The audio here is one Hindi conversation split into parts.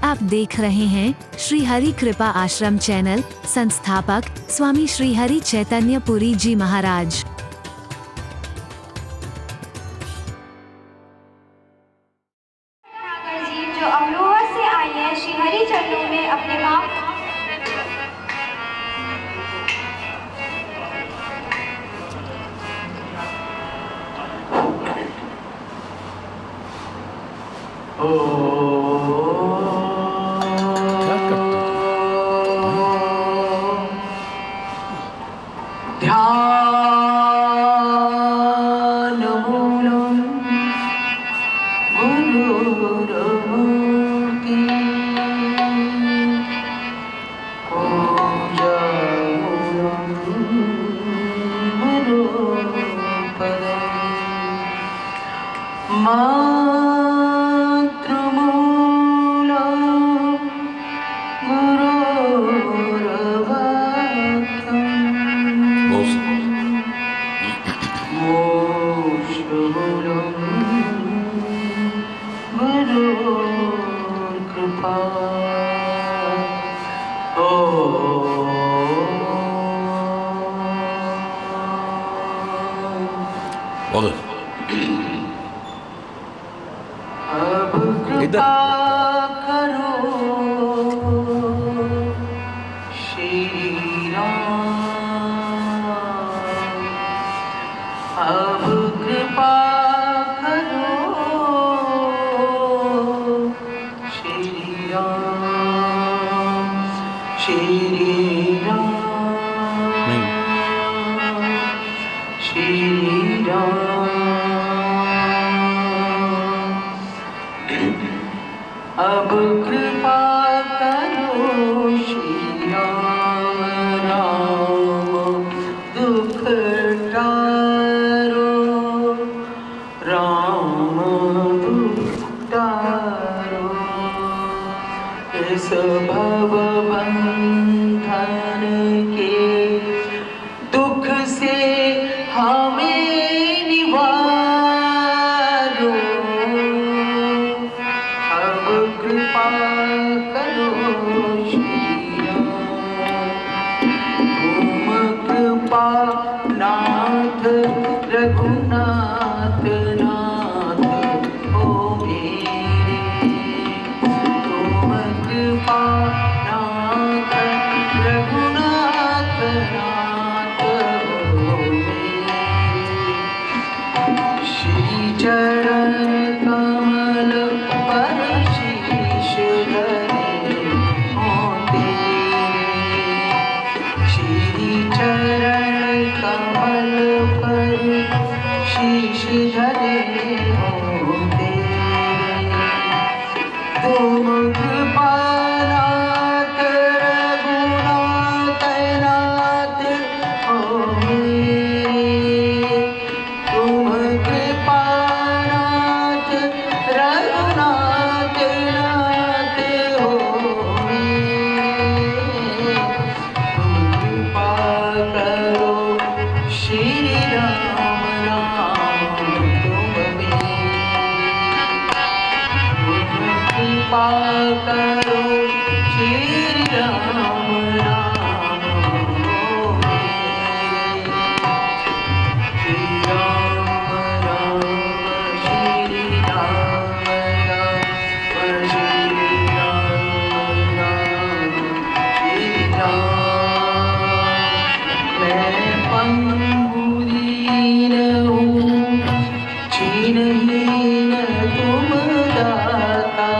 आप देख रहे हैं श्री हरि कृपा आश्रम चैनल। संस्थापक स्वामी श्री हरि चैतन्य पुरी जी महाराज। जी जो अमरोहा से आई है श्री हरि चरणों में अपने माँ तुम दाता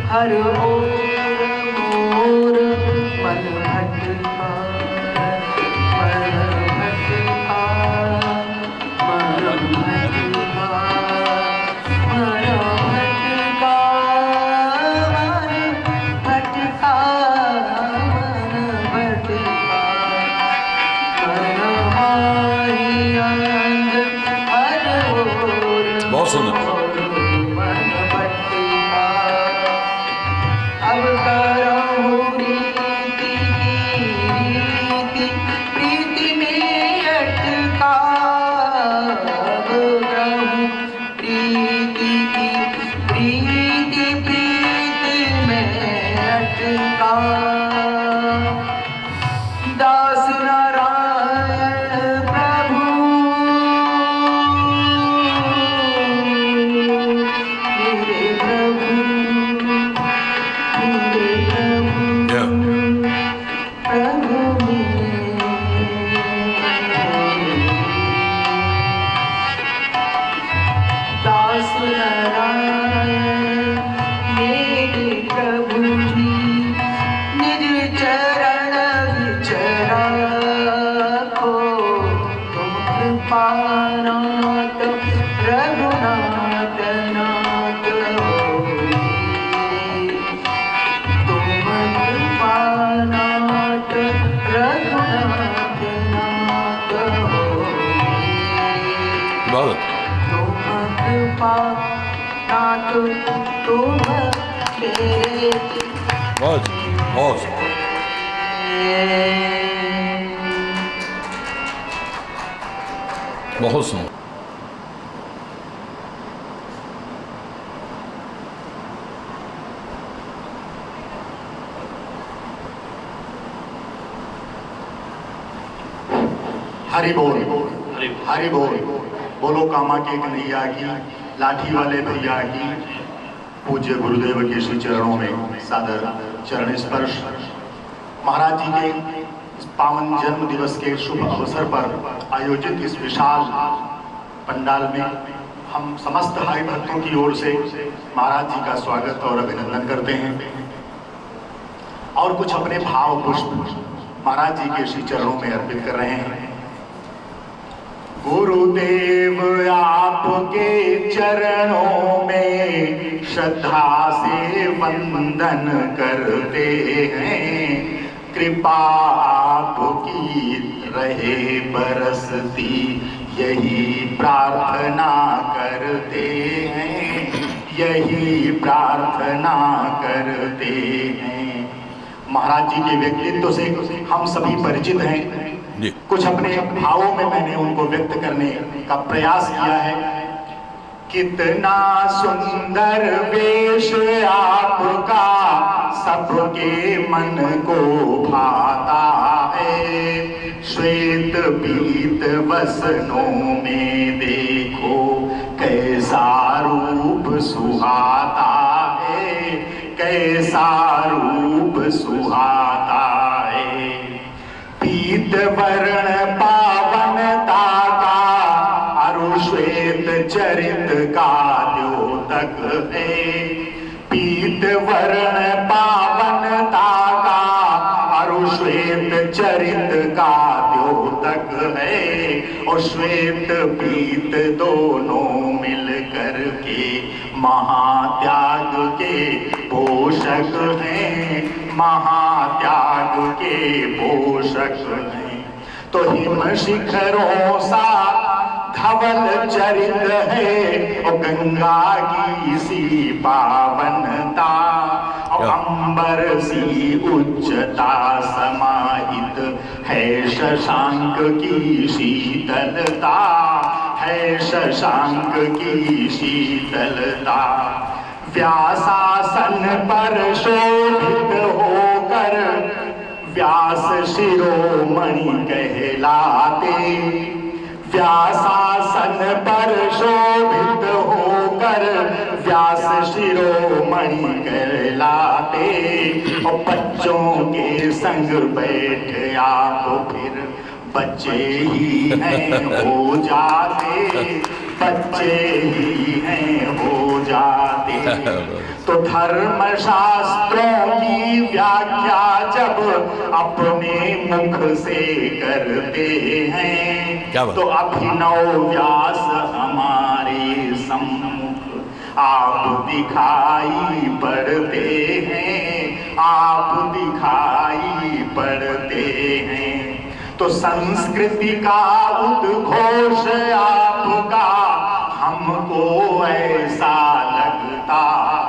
हर ओर मोर मन भटका, मन भटका, मन भटका, मन भटका, मन भटका, मन भटका, मन माही अंग हर ओर बहुत सुंदर। मन भटका। अब करहूँ रीति की रीति प्रीति में अटका, अब करहूँ रीति की रीति प्रीति में अटका। दास नारायण प्रभु मेरे प्रभु, मेरे प्रभु, प्रभु मेरे। दास नारायण मेरे प्रभु जी, निज चरण विचरा को तुम कृपानाथ रघुनाथ नाथ होइए। तुम कृपानाथ रघुनाथ नाथ होइए। बहुत तुम कृपानाथ तुम मेरे बहुत बहुत बहुत सुंदर। हरि बोल, हरि बोल, बोलो कामा के कन्हैया की, लाठी वाले भैया की। पूज्य गुरुदेव के श्री चरणों में सादर चरण स्पर्श। महाराज जी के इस पावन जन्म दिवस के शुभ अवसर पर आयोजित इस विशाल पंडाल में हम समस्त भाई भक्तों की ओर से महाराज जी का स्वागत और अभिनंदन करते हैं और कुछ अपने भाव पुष्प महाराज जी के श्री चरणों में अर्पित कर रहे हैं। गुरुदेव आपके चरणों में श्रद्धा से वंदन करते हैं। कृपा आपकी रहे बरसती यही प्रार्थना करते हैं, यही प्रार्थना करते हैं। महाराज जी के व्यक्तित्व से हम सभी परिचित हैं। कुछ अपने भावों में मैंने उनको व्यक्त करने का प्रयास किया है। कितना सुंदर वेश आपका सबके मन को भाता है। श्वेत पीत वसनों में देखो कैसा रूप सुहाता है, कैसा रूप सुहाता है। पीत वर्ण पावनता का अरु श्वेत चरित का द्योतक है। पीत वर्ण पावनता का अरु श्वेत चरित का द्योतक है। और श्वेत पीत दोनों मिल कर के महात्याग के पोषक हैं, महात्याग के पोषक हैं। तो हिम शिखरों सा धवल चरित है और गंगा की सी पावनता और अंबर सी उच्चता समाहित है। शशांक की शीतलता है, शशांक की शीतलता। व्यासासन पर शोभित होकर व्यास शिरोमणि कहलाते। व्यासासन पर शोभित होकर व्यास शिरोमणि कहलाते। और बच्चों के संग बैठ आप फिर बच्चे ही हैं हो जाते, बच्चे ही हैं हो जाते। तो धर्म शास्त्रों की व्याख्या जब अपने मुख से करते हैं तो अभिनव व्यास हमारे सम्मुख आप दिखाई पड़ते हैं, आप दिखाई पड़ते हैं। तो संस्कृति का उद्घोष आपका हमको ऐसा लगता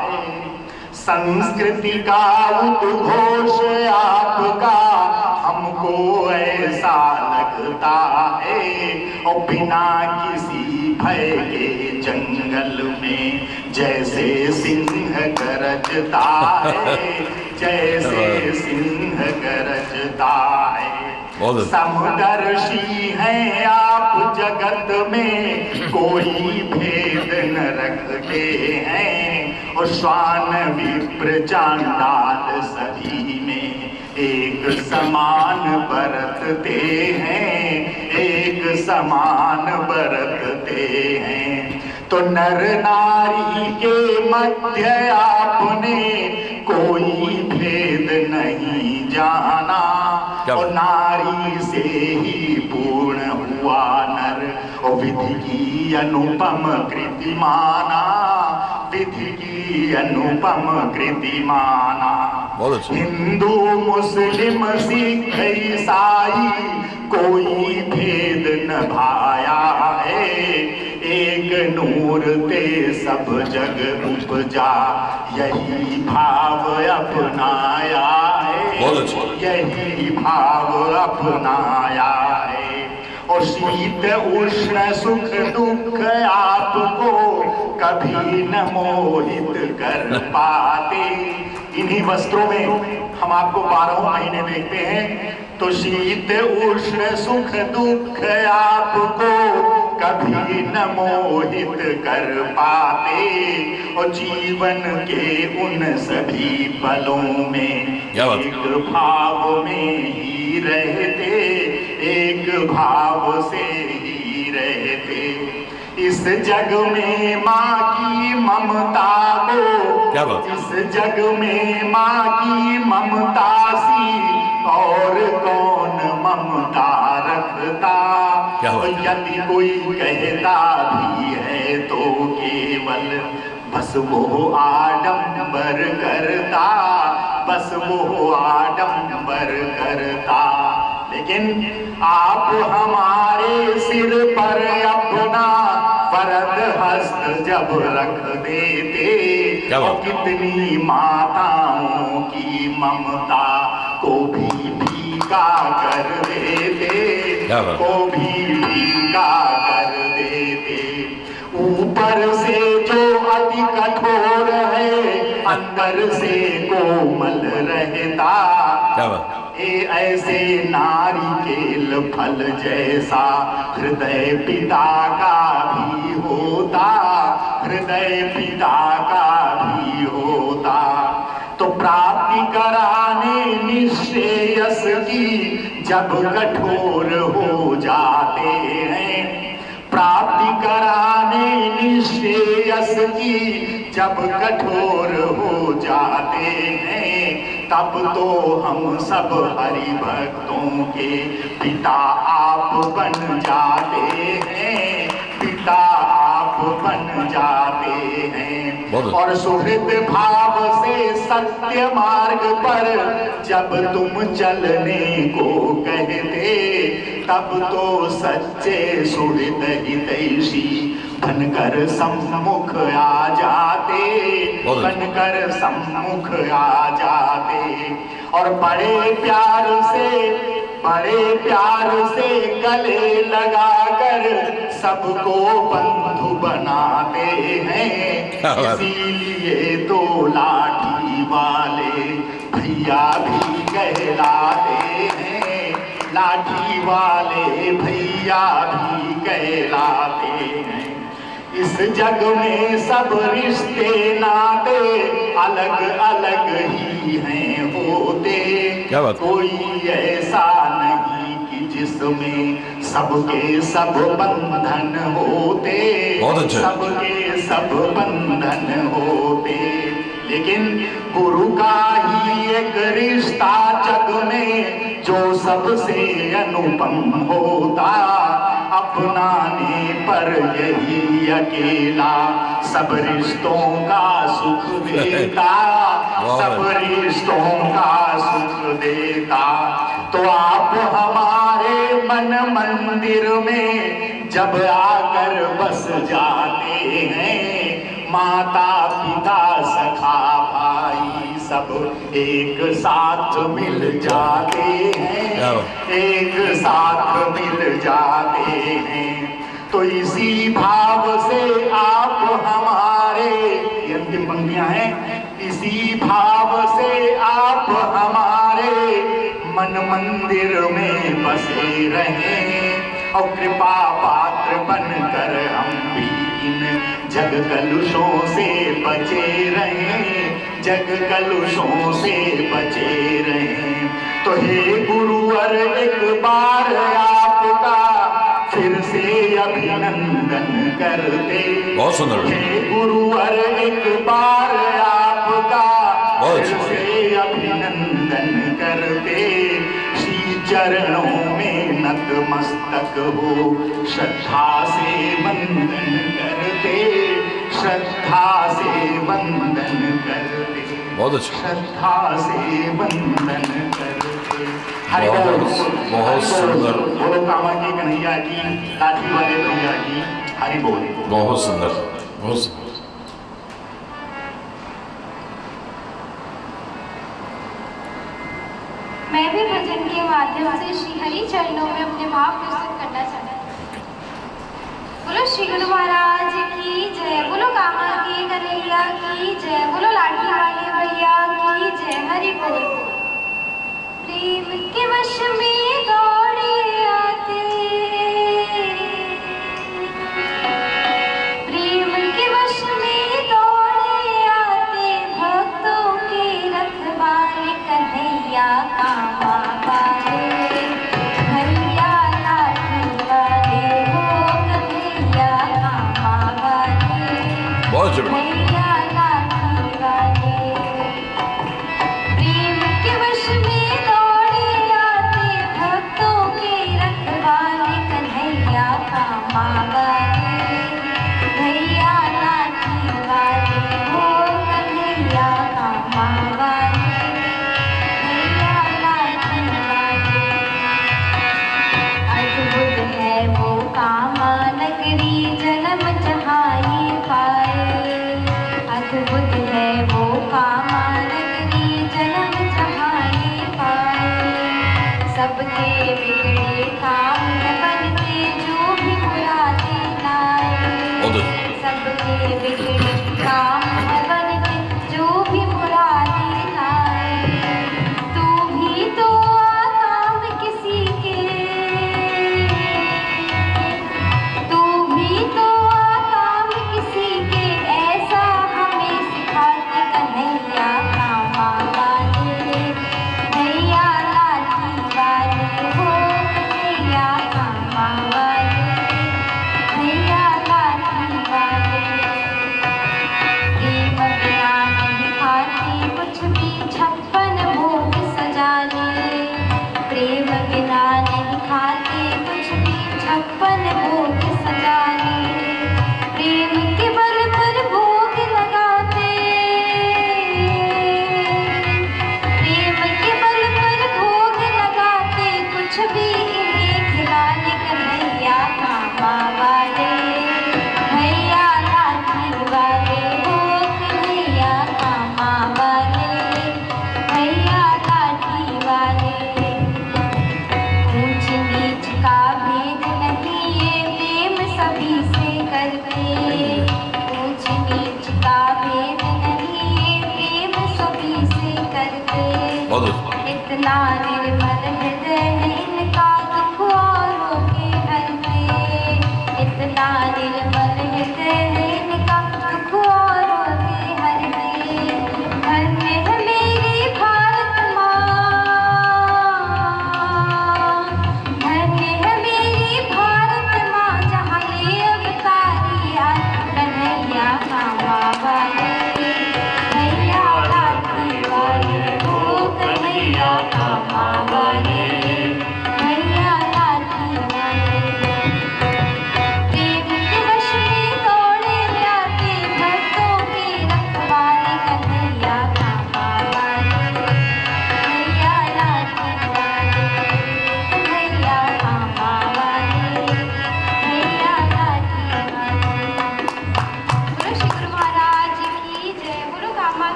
है, संस्कृति का उद्घोष आपका हमको ऐसा लगता है। और बिना किसी भय के जंगल में जैसे सिंह गरजता है, जैसे सिंह गरजता है। समदर्शी हैं आप जगत में, कोई भेद न रखते हैं। और श्वान विप्र चांडाल सभी में एक समान बरतते हैं, एक समान बरतते हैं। तो नर नारी के मध्य आपने कोई भेद नहीं जाना, और नारी से ही पूर्ण हुआ नर। और विधि की अनुपम कृति माना, विधि की अनुपम कृति माना। हिंदू मुस्लिम सिख ईसाई कोई भेद न भाया है, एक नूर ते सब जग उपजा, यही भाव अपनाया है, यही भाव अपनाया है। और शीत उष्ण सुख दुख आपको कभी न मोहित कर पाते। इन्हीं वस्त्रों में हम आपको 12 महीने देखते हैं। तो शीत उष्ण सुख दुख आपको कभी न मोहित कर पाते। और जीवन के उन सभी पलों में एक भाव में ही रहते, एक भाव से ही रहते। इस जग में माँ की ममता को, इस जग में माँ की ममता सी और कौन ममता रखता। यदि कोई कहता भी है तो केवल बस वो आडंबर करता, बस वो आडंबर करता। लेकिन आप हमारे सिर पर अपना वरद हस्त जब रख देते, और कितनी माताओं की ममता को भी फीका कर देते, को भी फीका कर देते। ऊपर से जो अति कठोर है, अंदर से कोमल रहता। ऐसे नारिकेल फल जैसा हृदय पिता का भी होता, हृदय पिता का भी होता। तो प्राप्ति कराने निश्रेयस की जब कठोर हो जाते हैं, प्राप्ति कराने निश्रेयस की जब कठोर हो जाते हैं, तब तो हम सब हरि भक्तों के पिता आप बन जाते हैं, पिता आप बन जाते हैं। और सुहृद भाव से सत्य मार्ग पर जब तुम चलने को कहते, तब तो सच्चे सुहृद हितैषी बनकर सम्मुख आ जाते, बनकर सम्मुख आ जाते। और बड़े प्यार से गले लगाकर सबको बंधु बनाते हैं। इसीलिए तो लाठी वाले भैया भी कहलाते हैं, लाठी वाले भैया भी कहलाते हैं। इस जग में सब रिश्ते नाते अलग अलग ही हैं होते, कोई ऐसा नहीं कि जिसमें सबके सब बंधन होते, बहुत अच्छे। सबके सब बंधन होते, लेकिन गुरु का ही एक रिश्ता जग में जो सबसे अनुपम होता, अपनाने पर यही अकेला सब रिश्तों का सुख देता, सब रिश्तों का सुख देता। तो आप हमारे मन मंदिर में जब आकर बस जाते हैं, माता पिता सखा भाई सब एक साथ मिल जाते हैं, एक साथ मिल जाते हैं। तो इसी भाव से आप हमारे, ये अंतिम पंक्तियां हैं, इसी भाव से आप हमारे मन मंदिर में बसे रहें और कृपा पात्र बनकर हम भी इन जग कलुषों से बचे रहें, जग कलुषों से बचे रहें। तो हे गुरुवर एक बार आपका फिर से अभिनंदन करते, बहुत सुंदर। हे गुरुवर एक बार आपका फिर से अभिनंदन करते, श्री चरणों में नतमस्तक हो श्रद्धा से वंदन करते, श्रद्धा से वंदन करते, बहुत अच्छा। श्रद्धा से वंदन करते। हरि बहुत- बोल, बहुत हरि बोल। सुंदर। बोलो कामा की कन्हैया की, लाठी वाले भैया की, हरि बोल। बहुत सुंदर, बहुत सुंदर। मैं भी भजन के माध्यम से श्री हरि चरणों में अपने भाव प्रस्तुत करना चाहती हूँ। बोलो श्री गुरु महाराज की जय, बोलो कामा की कन्हैया की जय, बोलो लाठी वाले भैया की जय, हरि बोल। प्रेम के वश में दौड़े आते, प्रेम के वश में दौड़े आते, भक्तों के रखवाले कन्हैया कामा वाले, भैया लाठी वाले हो कन्हैया कामा वाले, बहुत अच्छा। भैया लाठी वाले। प्रेम के वश में दौड़े आते, भक्तों के रखवाले कन्हैया कामा वाले, भैया लाठी वाले हो कन्हैया कामा वाले, भैया लाठी वाले। अद्भुत है वो कामा नगरी जन्म जहाँ ये पाए, अद्भुत है वो कामा नगरी जन्म जहाँ ये पाए। सबके बिगड़े काम न बनते जो भी मुरादे लाए, बहुत अच्छा। सबके बिगड़े काम न बनते जो भी मुरादे लाए। तू भी तो आ काम किसी के, तू भी तो आ काम किसी के, ऐसा हमें सिखाते कन्हैया कामा वाले, भैया लाठी वाले हो कन्हैया कामा वाले, भैया लाठी वाले। प्रेम बिना नहीं खाती कुछ भी 56 भोग सजा ले, प्रेम बिना नहीं खाते कुछ भी 56 भोग सजा ले। प्रेम के बल पर भोग लगाते, प्रेम के बल पर भोग लगाते, कुछ भी इन्हें खिलाने कन्हैया कामा वाले, भैया लाठी वाले हो कन्हैया कामा वाले, भैया लाठी वाले। ऊंच नीच का भेद नहीं ये प्रेम सभी से करते, ऊंच नीच का भेद नहीं ये प्रेम सभी से करते। बहुत अच्छा। इतना निर्मल हृदय है इनका दुख औरों के हरते, इतना निर्मल हृदय है इनका दुख औरों के हरते। धन्य है मेरी भारत माँ, धन्य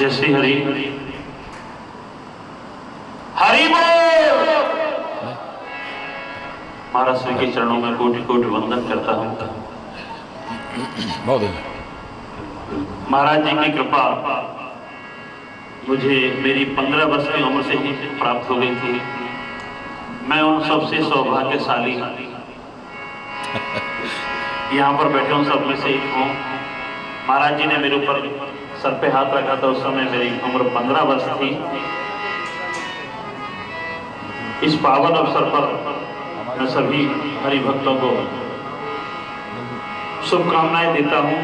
जय श्री हरि हरि बोल। महाराज श्री के चरणों में कोटि कोटि वंदन करता हूं। बहुत अच्छा। महाराज जी की कृपा मुझे मेरी 15 वर्ष की उम्र से ही प्राप्त हो गई थी। मैं उन सबसे सौभाग्यशाली यहाँ पर बैठे उन सब में से एक हूँ। महाराज जी ने मेरे ऊपर सर पे हाथ रखा था, उस समय मेरी उम्र 15 वर्ष थी। इस पावन अवसर पर मैं सभी हरि भक्तों को शुभकामनाएं देता हूँ।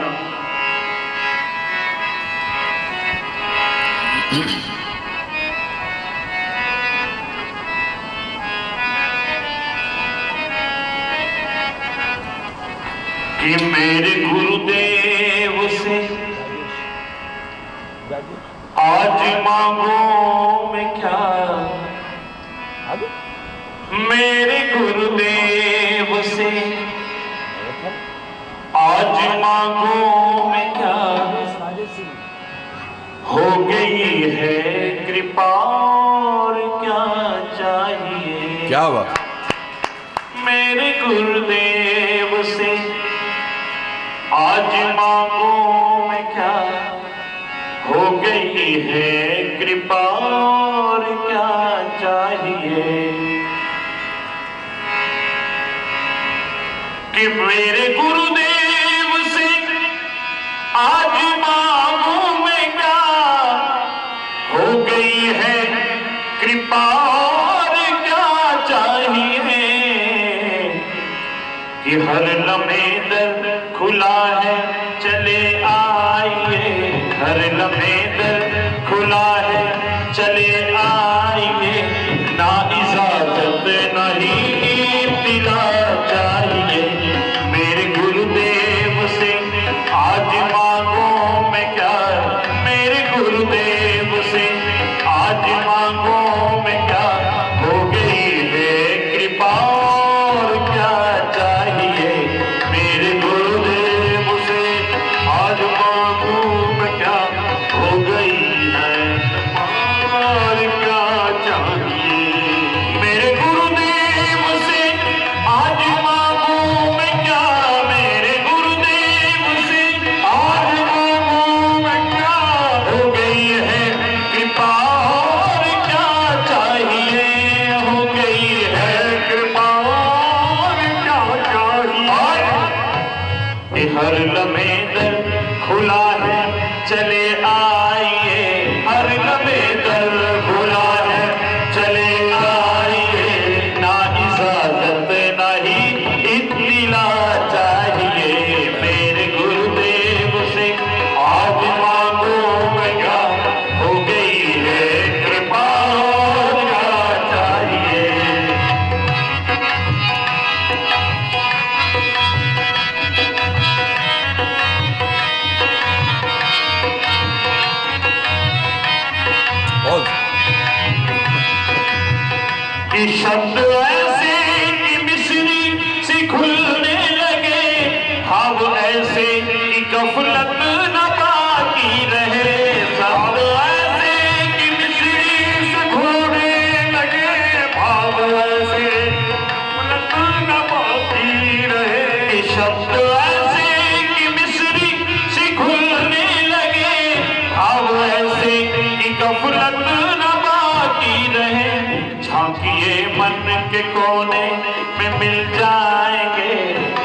कि मेरे गुरुदेव से आज मांगो मैं क्या, मेरे गुरुदेव से आज मांगो मैं क्या, हो गई है कृपा और क्या चाहिए। क्या बात। मेरे गुरुदेव से आज मांगो मैं क्या, हो गई है कृपा और क्या चाहिए। कि मेरे गुरुदेव से आज मांगो मैं क्या, हो गई है कृपा और क्या चाहिए। कि हर लम्हे दर खुला है चले आइए, हर लम्हे दर खुला है चले आइए। ना इजाजत ना ही इत्तला चाहिए। मेरे गुरुदेव से आज मांगो मैं क्या, मेरे गुरुदेव से आज मांगो मैं क्या, हो गई है कृपा और क्या चाहिए। मेरे गुरुदेव से आज मांगो मैं क्या, हो गई है और क्या चाहिए। मेरे गुरुदेव से आज मांगो मैं क्या, मेरे गुरुदेव से आज मांगो मैं क्या, हो गई है कृपा और क्या चाहिए। हो गई है कृपा और क्या चाहिए। हर लम्हे दर खुला है चले आइए, हर लम्हे दर खुला है चले आइए। ना इजाजत ना ही इत्तला चाहिए। मेरे गुरुदेव से आज मांगो मैं क्या, हो गई है कृपा और क्या चाहिए। बहुत कि शब्द ऐसे कि मिश्री से खुलने लगे, भाव ऐसे कि गफलत न बाकी रहे। शब्द ऐसे कि मिश्री से खुलने लगे, भाव ऐसे गफलत न बाकी रहे। कि शब्द ऐसे कि मिश्री से खुलने लगे, भाव ऐसे कि गफलत न बाकी रहे। झांकिए मन के कोने में मिल जाएंगे,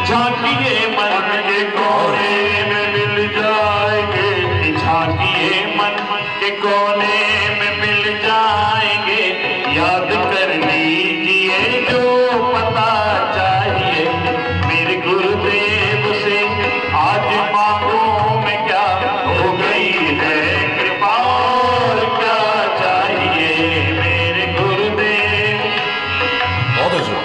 झांकिए मन के कोने में मिल जाएंगे। झांकिए मन के कोने में मिल जाएंगे। याद कर लीजिए जो पता चाहिए। मेरे गुरुदेव से आज मांगो मैं क्या, हो गई है कृपा और क्या चाहिए। मेरे गुरुदेव बहुत अच्छा।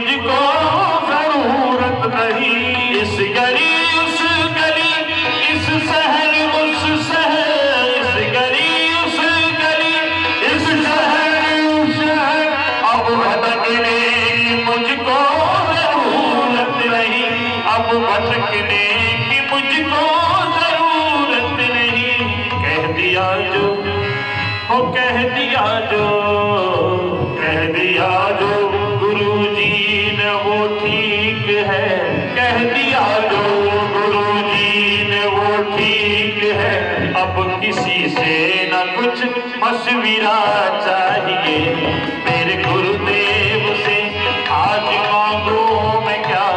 मुझको जरूरत नहीं। इस गली उस गली, इस शहर उस शहर, इस गली उस गली, इस शहर उस शहर, अब भटकने की मुझको जरूरत नहीं। अब भटकने की मुझको जरूरत नहीं। कह दिया जो, ओ कह दिया जो, कह दिया जो गुरुजी ने वो ठीक है। कह दिया जो गुरुजी ने वो ठीक है। अब किसी से न कुछ मशविरा चाहिए। मेरे गुरुदेव से आज मांगो मैं क्या,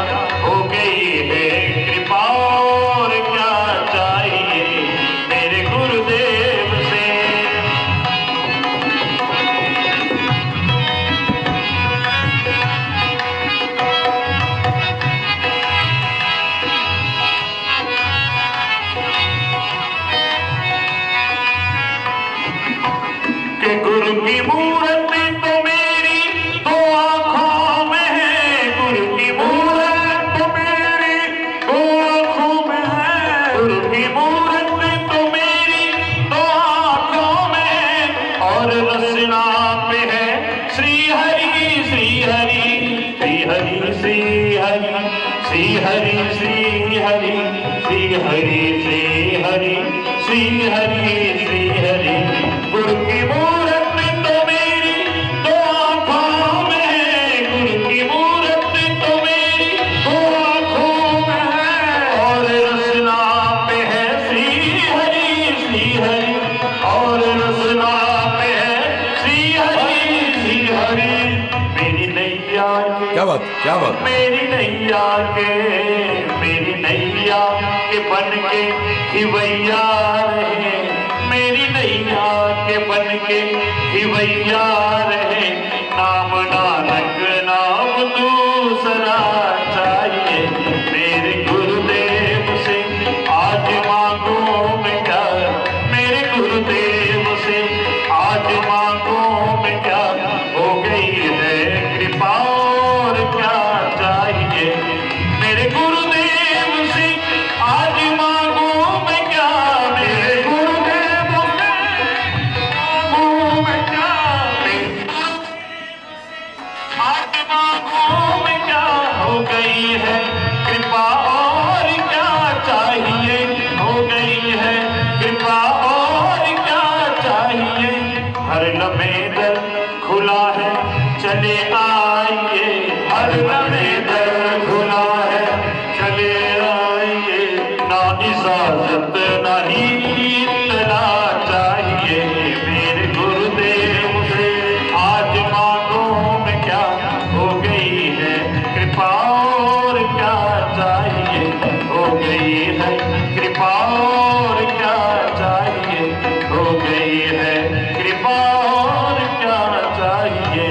हो गई है कृपा और क्या चाहिए मेरे गुरुदेव से। कि गुरु की मूरत तो मेरी दो आंखों में है। गुरु की मूरत तो मेरी दो आंखों में है। गुरु की मूरत तो मेरी दो आंखों में है। और रसना पे है श्री हरि श्री हरि श्री हरि श्री हरि श्री हरि श्री हरि श्री हरि श्री हरि श्री हरि श्री हरि। गुरु की मूरत तो मेरी दो आंखों में है। गुरु की मूरत तो मेरी दो आंखों में है। और रसना पे है श्री हरि श्री हरि, और रसना पे है श्री हरि श्री हरि। मेरी नैया के, क्या बात, क्या बात। मेरी नैया के, मेरी नैया के बन के खिवैया रहे। मेरी नैया के बन के खिवैया रहे। नाम नानक नाम दूसरा चाहिए। मेरे गुरुदेव से आज मांगो मैं क्या, मेरे गुरुदेव से आज मांगो मैं क्या, हो गई है कृपा और क्या चाहिए मेरे गुरुदेव से आज मांगो मैं क्या। मेरे गुरुदेव से मांगो मैं क्या, आज मांगो मैं क्या, हो गई है कृपा और क्या चाहिए। हो गई है कृपा और क्या चाहिए। हर लम्हे दर खुला है चले आइए। हर लम्हे दर खुला है चले आइए। ना इजाजत ना ही इत्तला चाहिए। मेरे गुरुदेव से आज मांगो मैं क्या, हो गई है कृपा और क्या चाहिए। हो गई है कृपा और क्या चाहिए। हो गई है कृपा और क्या चाहिए।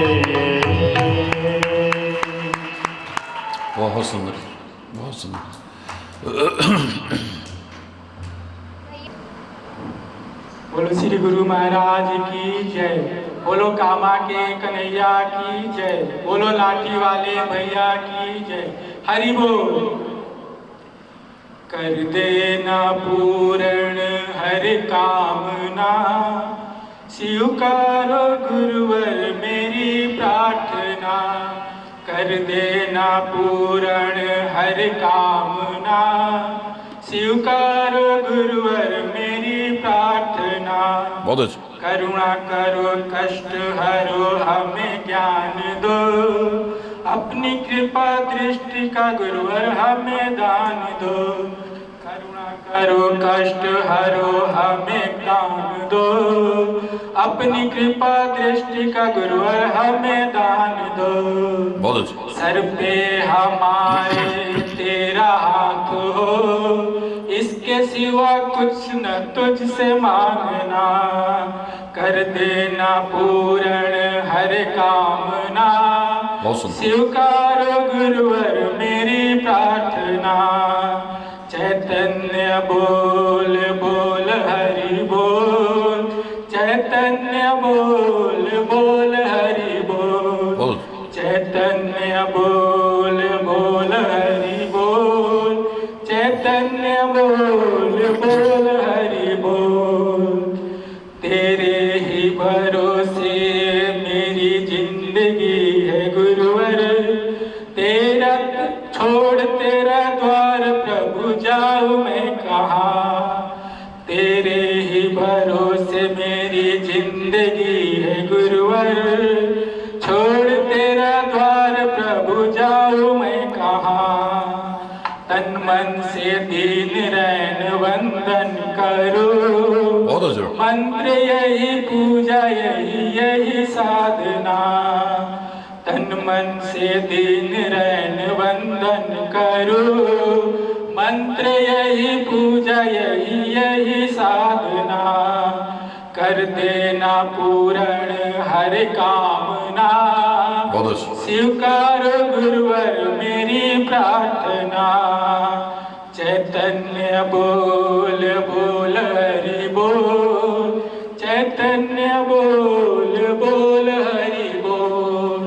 बहुत सुंदर, बहुत सुंदर। बोलो श्री गुरु महाराज की जय। बोलो कामा के कन्हैया की जय। बोलो लाठी वाले भैया की जय। हरि बोल। कर देना पूर्ण हर कामना, स्वीकारो गुरुवर मेरी प्रार्थना। कर देना पूर्ण हर कामना, स्वीकारो गुरुवर मेरी प्रार्थना। बहुत अच्छा। करुणा करो कष्ट हरो हमें ज्ञान दो, अपनी कृपा दृष्टि का गुरुवर हमें दान दो। करुणा करो कष्ट हरो हमें दान दो, अपनी कृपा दृष्टि का गुरुवर हमें दान दो। बहुत अच्छा। सर पे हमारे तेरा हाथ हो, इसके सिवा कुछ न तुझसे मांगना। कर देना पूर्ण हर कामना, स्वीकारो गुरुवर मेरी प्रार्थना। चैतन्य बोल बोल हरि बोल, चैतन्य बोल बोल हरि बोल, चैतन्य बोल छोड़ तेरा द्वार प्रभु जाऊं मैं कहाँ। तेरे ही भरोसे मेरी जिंदगी है गुरुवर, छोड़ तेरा द्वार प्रभु जाऊं मैं कहाँ। तन मन से दीन रैन वंदन करूं, बहुत अच्छा। मंत्र यही पूजा यही साधना। तन मन से दीन रैन वंदन करूं, मंत्र यही पूजा यही साधना। कर देना पूर्ण हर कामना, बहुत अच्छा। स्वीकारो गुरुवर मेरी प्रार्थना। चैतन्य बोल बोल हरि बोल, चैतन्य बोल बोल हरि बोल,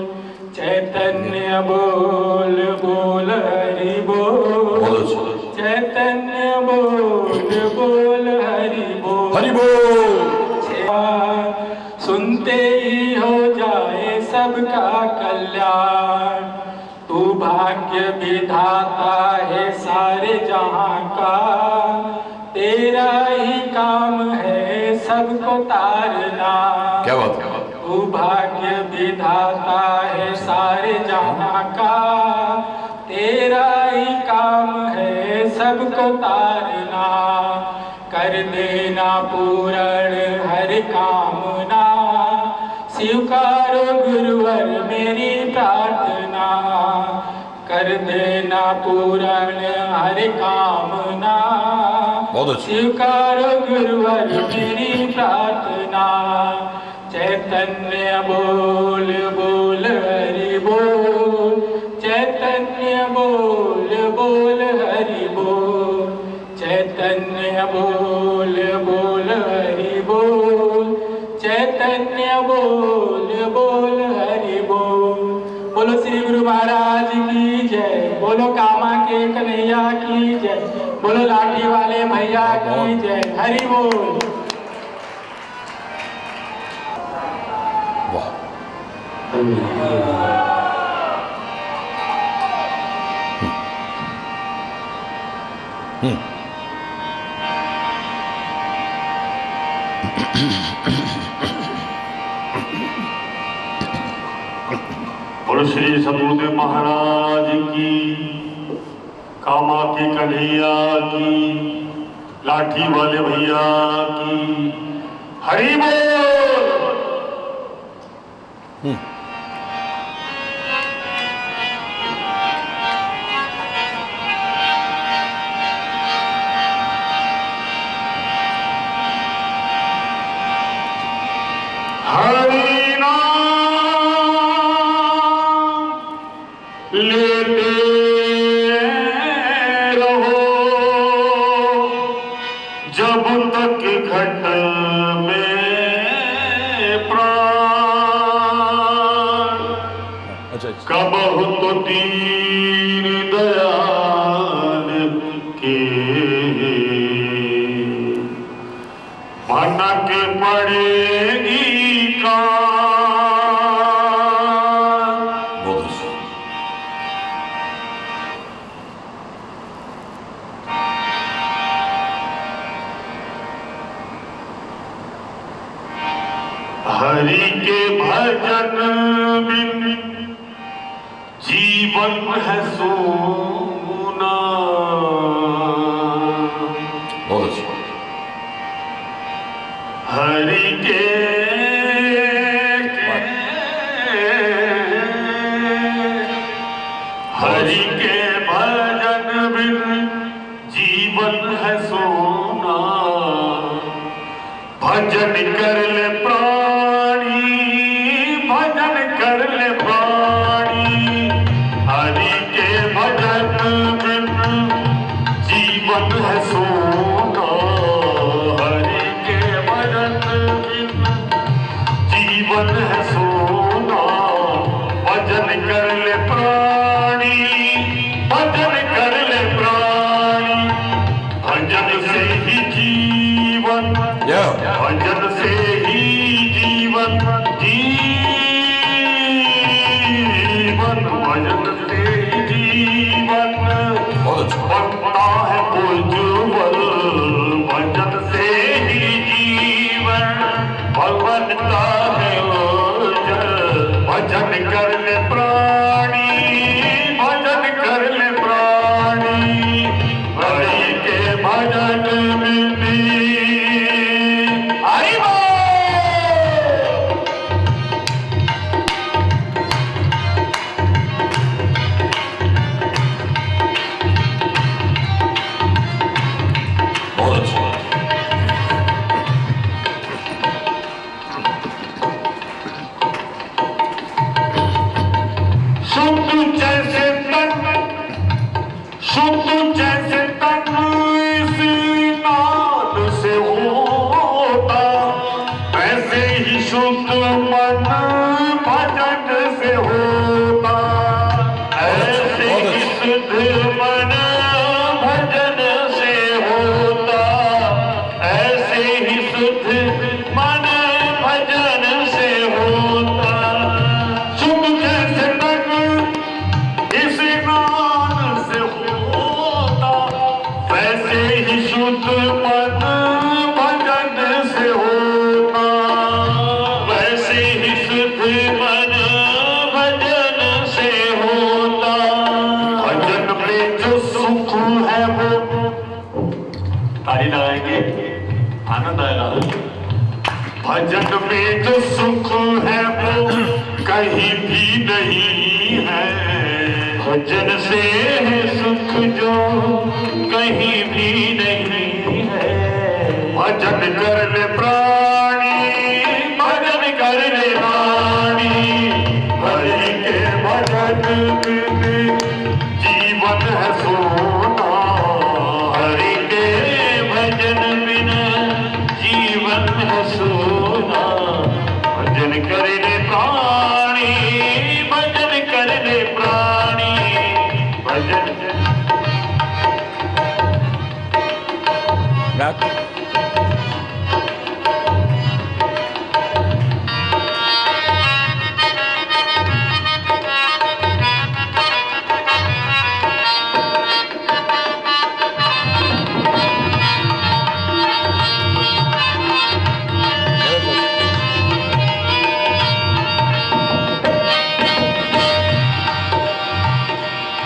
चैतन्य बोल बोल हरि बोल, बहुत अच्छा। चैतन्य बोल बोल हरि बोल। हरि बोल। सुनते ही हो जाए सबका कल्याण, तू भाग्य विधाता है सारे जहां का। तेरा ही काम है सबको तारना, क्या बात है। तू भाग्य विधाता है सारे जहां का। तेरा ही काम है सबको तारना, कर देना पूर्ण हर कामना। स्वीकारो गुरुवर मेरी प्रार्थना, कर देना पूर्ण हर कामना। बहुत अच्छा। स्वीकारो गुरुवर मेरी प्रार्थना। चैतन्य बोल बोल हरि बोल, चैतन्य बोल बोल हरि बोल, चैतन्य बोल बोल हरि बोल, चैतन्य बोल बोल हरि बोल। बोलो श्री गुरु महाराज की जय, बोलो कामा के कन्हैया की जय, बोलो लाठी वाले भैया की जय। हरि बोल। वाह। और श्री सतगुरुदेव महाराज की, कामा की कन्हैया की, लाठी वाले भैया की। हरि बोल। हरि नाम लेते रहो जब तक घट में प्राण। अच्छा। कब हो तो दीन दयाल के मन के पड़ेगी कान। बहुत अच्छा। हरि के भजन बिन जीवन है सोना। बहुत अच्छा। हरि के हरि के भजन बिन जीवन है सोना। भजन कर ले प्राणी, भजन कर ले प्राणी। हरि के भजन बिन जीवन है सोना। हरि के भजन बिन जीवन है सोना। भजन कर ले प्राणी, भजन कर ले प्राणी। भजन से ही जीवन, भजन से ही जीवन, जीवन भजन से ही जीवन। बहुत अच्छा बनता है उज्ज्वल भजन से ही जीवन बनता है उज्ज्वल भजन कर ले प्राणी भजन कर ले प्राणी हरि के भजन बिनी हरि बोल। बहुत अच्छा शुद्ध जैसे तन इस नाद से होता वैसे ही शुद्ध मन भजन से होता ऐसे ही शुद्ध मन भजन से होता ऐसे ही शुद्ध मन भजन से होता शुद्ध जैसे तन इस नाद से होता वैसे ही शुद्ध मन भजन से होता वैसे ही शुद्ध मन भजन से होता भजन में जो सुख है वो ताली लगाएंगे आनंद आएगा भजन में जो सुख है वो कहीं भी नहीं है भजन से है सुख जो कहीं भी नहीं है भजन कर ले प्राणी भजन कर ले प्राणी हरि के भजन बिन जीवन है सोना हरि के भजन बिन जीवन है सोना भजन कर ले प्राणी भजन कर ले प्राणी भजन बैक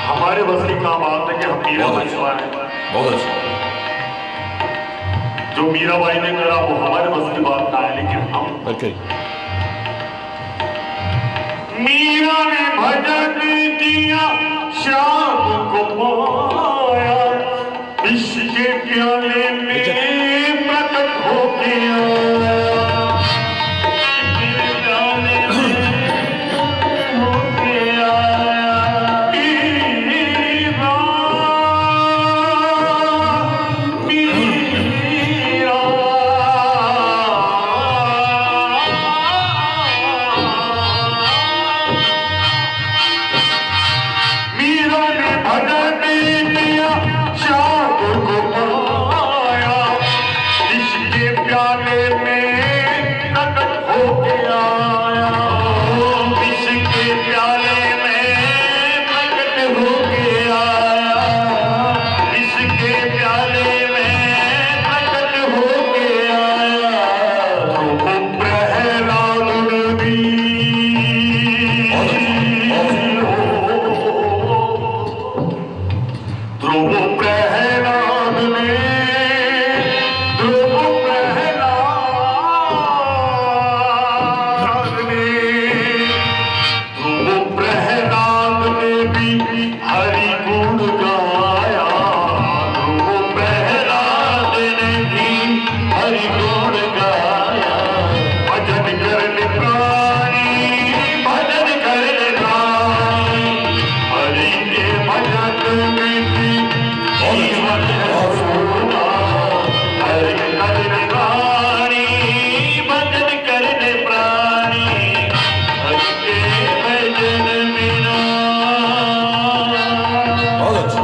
हमारे बस की काम बात है कि हम मीराबाई सुनाएं बहुत अच्छा जो मीराबाई ने करा वो हमारे बस की बात ना है लेकिन हम ओके मीरा ने भजन किया श्याम को पाया विष के प्याले में प्रकट हो गया प्याले में हो गया मीरा मीरा ने भजन किया श्याम को पाया इसके प्याले में प्रकट हो गया इसके प्याले में प्रकट हो गया इसके प्याले में प्रकट हो गया तो प्रहलाद नबी ध्रुव प्रहलाद ने ध्रुव प्रहलाद ने ध्रुव प्रहलाद ने भी हरि गुण गाया ध्रुव प्रहलाद ने भी हरि गुण गाया भजन कर ले प्राणी भजन कर ले प्राणी हरि के भजन में जीवन है सोना हरि कर ले प्राणी भजन कर ले प्राणी हरि के भजन बिना बहुत अच्छा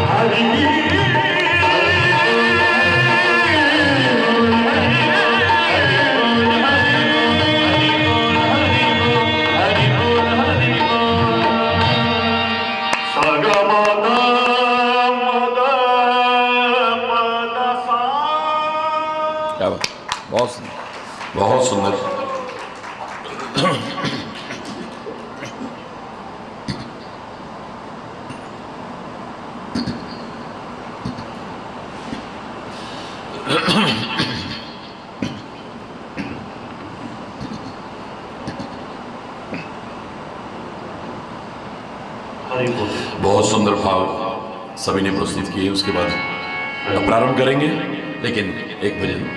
क्या बात, बहुत सुंदर, बहुत सुंदर। बहुत सुंदर भाव सभी ने प्रस्तुत किए। उसके बाद अब प्रारंभ करेंगे, लेकिन एक भजन।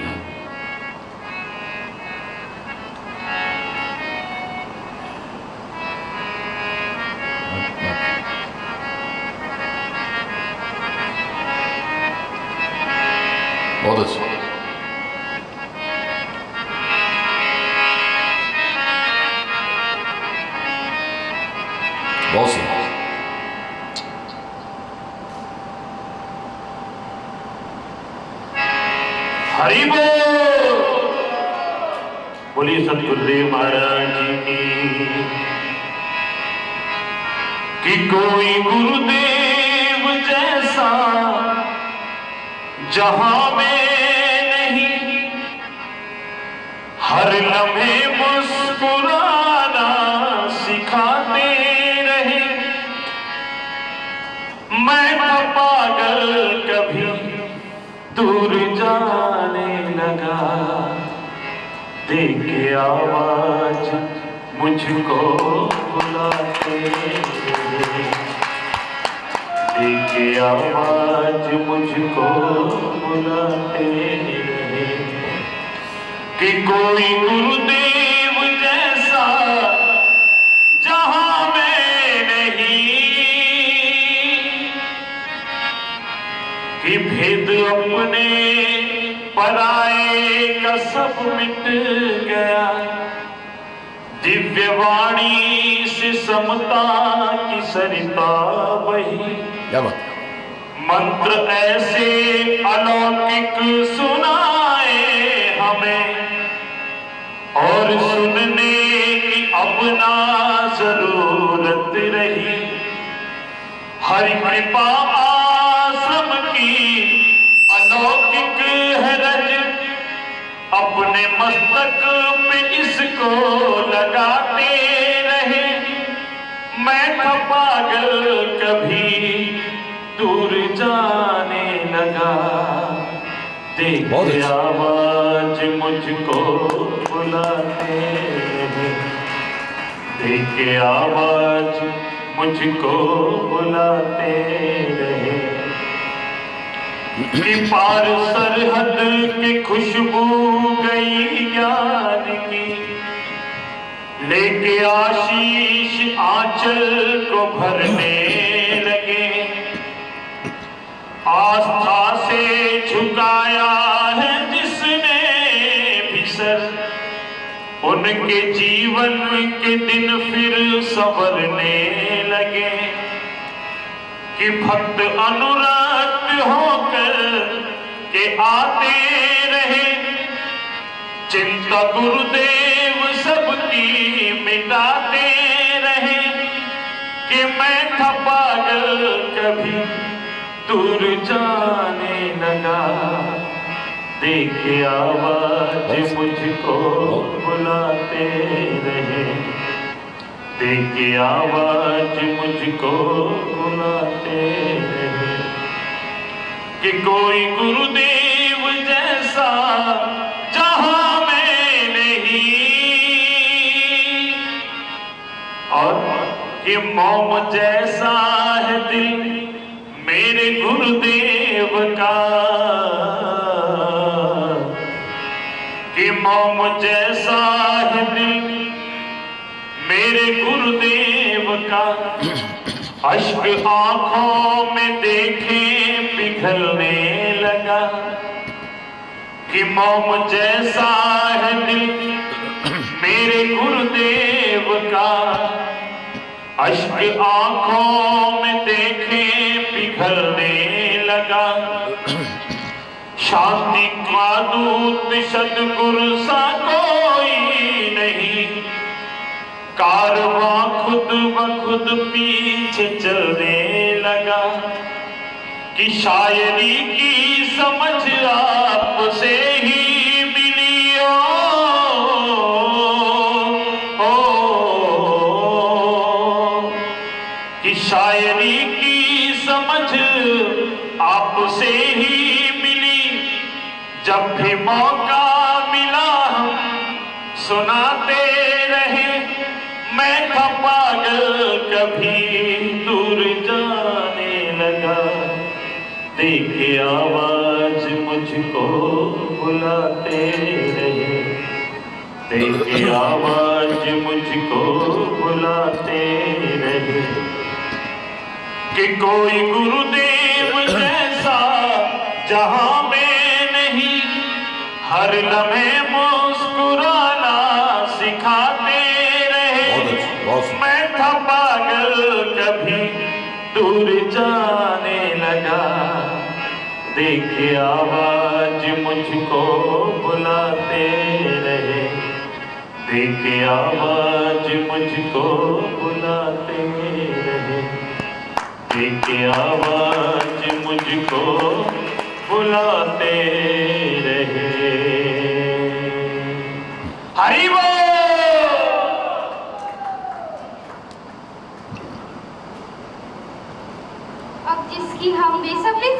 बहुत अच्छा। बहुत सुंदर। हरि बोल। बोलिए सतगुरुदेव महाराज जी की कोई गुरुदेव जैसा जहां में नहीं, हर लम्हे मुस्कुराना सिखाते रहे। मैं तो पागल कभी दूर जाने लगा, के आवाज मुझको बुलाते रहे, के आवाज मुझको बुलाते रहे कि कोई गुरुदेव जैसा जहां में नहीं, कि भेद अपने पराए का सब मिट गया, दिव्यवाणी से समता की सरिता बही, क्या बात, मंत्र ऐसे अलौकिक सुनाए हमें, और सुनने की अपना जरूरत रही। हरि कृपा आश्रम की अलौकिक है रज, अपने मस्तक पे इसको लगाते रहे। मैं था पागल कभी दूर जाने लगा, देख आवाज मुझको बुलाते रहे, देख आवाज मुझको बुलाते रहे। कि पार सरहद की खुशबू गई ज्ञान की, लेके आशीष आंचल को भरने लगे। आस्था से झुकाया है जिसने भी सर, उनके जीवन के दिन फिर संवरने लगे। कि भक्त अनुरक्त होकर के आते रहे, चिंता गुरुदेव सबकी मिटाते रहे। कि मैं था पागल कभी दूर जाने लगा, देख आवाज मुझको बुलाते रहे, देख आवाज मुझको बुलाते रहे। कि कोई गुरुदेव जैसा जहां में नहीं, और कि मोम जैसा है दिल मेरे गुरुदेव का, कि मोम जैसा है दिल मेरे गुरुदेव का। अश्क आंखों में देखे पिघलने लगा, कि मोम जैसा है दिल मेरे गुरुदेव का। अश्क आंखों में देखे पिघलने लगा। शांति का दूत सद्गुरु सा कोई नहीं, कारवां खुद ब खुद पीछे चलने लगा। कि शायरी की समझ आपसे ही मिली कि शायरी की समझ आपसे ही मिली। जब भी मौका मिला हम सुनाते रहे, मैं था पागल कभी दूर जाने लगा, देख आवाज मुझको बुलाते रहे, देख आवाज मुझको बुलाते रहे। कि कोई गुरुदेव जैसा जहां में नहीं, हर लम्हे मुस्कुराना सिखाते रहे। मैं था पागल कभी दूर जाने लगा, देख आवाज मुझको बुलाते रहे, देख आवाज मुझको बुलाते रहे, देख आवाज मुझको बुलाते रहे। हरि बोल। अब जिसकी हम बेसब्री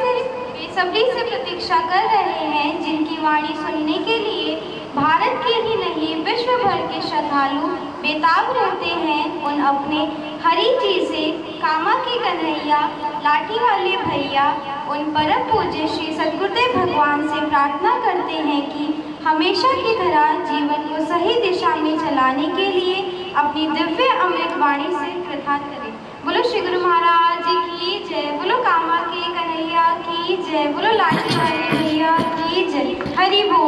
से प्रतीक्षा कर रहे हैं, जिनकी वाणी सुनने के लिए भारत के ही नहीं विश्व भर के श्रद्धालु बेताब रहते हैं उन अपने हरी जी से, कामा के कन्हैया लाठी वाले भैया उन परम पूज्य श्री सद्गुरुदेव भगवान से प्रार्थना करते हैं कि हमेशा की तरह जीवन को सही दिशा में चलाने के लिए अपनी दिव्य अमृत वाणी से प्रथा करें। बोलो श्री गुरु महाराज की जय, बोलो कामा के कन्हैया की जय, बोलो लाठी वाले भैया की जय। हरि बोल।